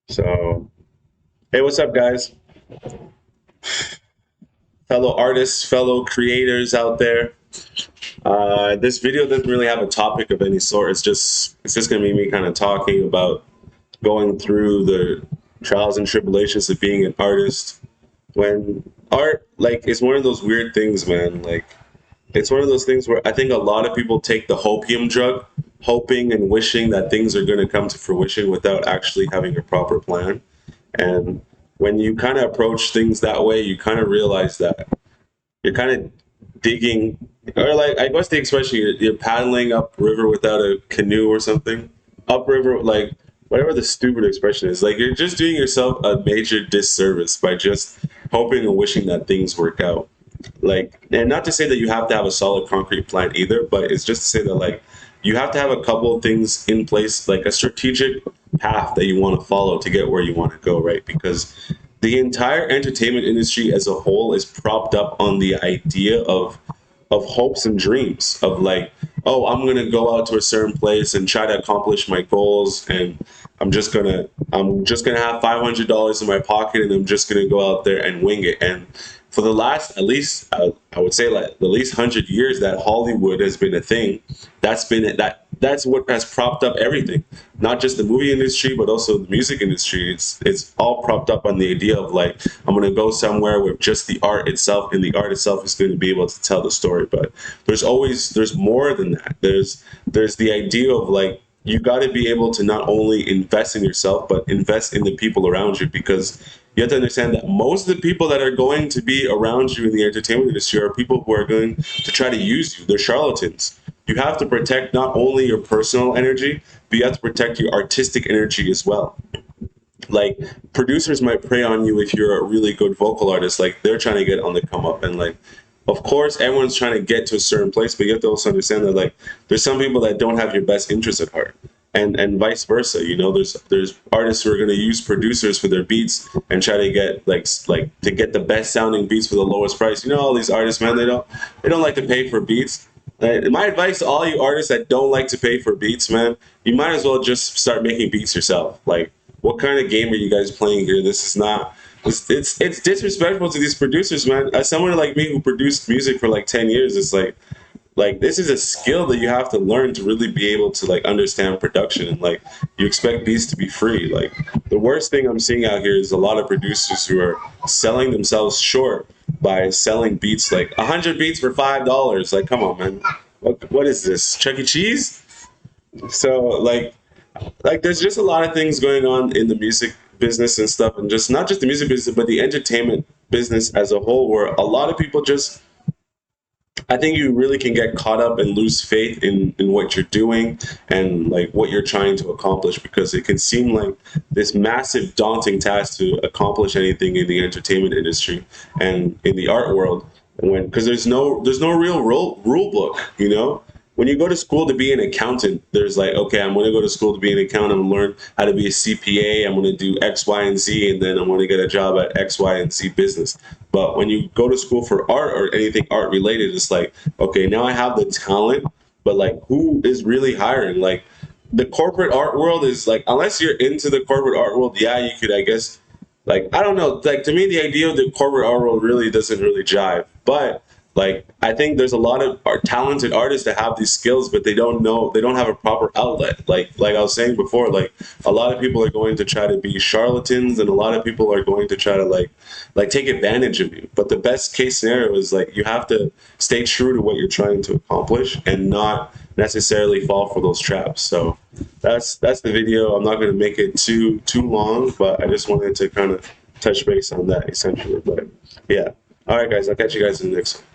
So, hey, what's up, guys? Fellow artists, fellow creators out there. This video doesn't really have a topic of any sort. It's just gonna be me kind of talking about going through the trials and tribulations of being an artist. When art, like, is one of those weird things, man. Like, it's one of those things where I think a lot of people take the hopium drug, hoping and wishing that things are gonna come to fruition without actually having a proper plan. And when you kind of approach things that way, you kind of realize that you're kind of digging, or like, I guess the expression, you're paddling up river without a canoe or something. Upriver, like, whatever the stupid expression is, like, you're just doing yourself a major disservice by just hoping and wishing that things work out. Like, and not to say that you have to have a solid concrete plan either, but it's just to say that, like, you have to have a couple of things in place, like a strategic path that you want to follow to get where you want to go, right? Because the entire entertainment industry as a whole is propped up on the idea of hopes and dreams of, like, oh, I'm gonna go out to a certain place and try to accomplish my goals, and I'm just gonna have $500 in my pocket, and I'm just gonna go out there and wing it. And for the last, at least, I would say, like, the least 100 years that Hollywood has been a thing, that's been it. That's what has propped up everything, not just the movie industry, but also the music industry. It's all propped up on the idea of, like, I'm gonna go somewhere with just the art itself, and the art itself is going to be able to tell the story. But there's more than that. There's the idea of, like, you got to be able to not only invest in yourself, but invest in the people around you, because you have to understand that most of the people that are going to be around you in the entertainment industry are people who are going to try to use you. They're charlatans. You have to protect not only your personal energy, but you have to protect your artistic energy as well. Like, producers might prey on you if you're a really good vocal artist. Like, they're trying to get on the come up, and, like, of course everyone's trying to get to a certain place, but you have to also understand that, like, there's some people that don't have your best interest at heart, and vice versa. There's artists who are going to use producers for their beats and try to get, like, to get the best sounding beats for the lowest price. All these artists, man, they don't like to pay for beats. My advice to all you artists that don't like to pay for beats, man, you might as well just start making beats yourself. Like, what kind of game are you guys playing here? This is not. It's disrespectful to these producers, man. As someone like me who produced music for like 10 years, it's like this is a skill that you have to learn to really be able to, like, understand production. And, like, you expect beats to be free. Like, the worst thing I'm seeing out here is a lot of producers who are selling themselves short by selling beats, like 100 beats for $5. Like, come on, man. What is this, Chuck E. Cheese? So, like, there's just a lot of things going on in the music business and stuff, and just not just the music business, but the entertainment business as a whole, where a lot of people just, I think you really can get caught up and lose faith in what you're doing and, like, what you're trying to accomplish, because it can seem like this massive daunting task to accomplish anything in the entertainment industry and in the art world, when because there's no real rule book. When you go to school to be an accountant, there's, like, okay, I'm going to go to school to be an accountant and learn how to be a CPA. I'm going to do X, Y, and Z, and then I'm going to get a job at X, Y, and Z business. But when you go to school for art or anything art related, it's like, okay, now I have the talent, but, like, who is really hiring? Like, the corporate art world is, like, unless you're into the corporate art world, yeah, you could, I guess, like, I don't know, like, to me, the idea of the corporate art world really doesn't really jive. But, like, I think there's a lot of talented artists that have these skills, but they don't have a proper outlet. Like I was saying before, like, a lot of people are going to try to be charlatans, and a lot of people are going to try to, like take advantage of you. But the best case scenario is, like, you have to stay true to what you're trying to accomplish and not necessarily fall for those traps. So that's the video. I'm not going to make it too long, but I just wanted to kind of touch base on that essentially. But yeah. All right, guys. I'll catch you guys in the next one.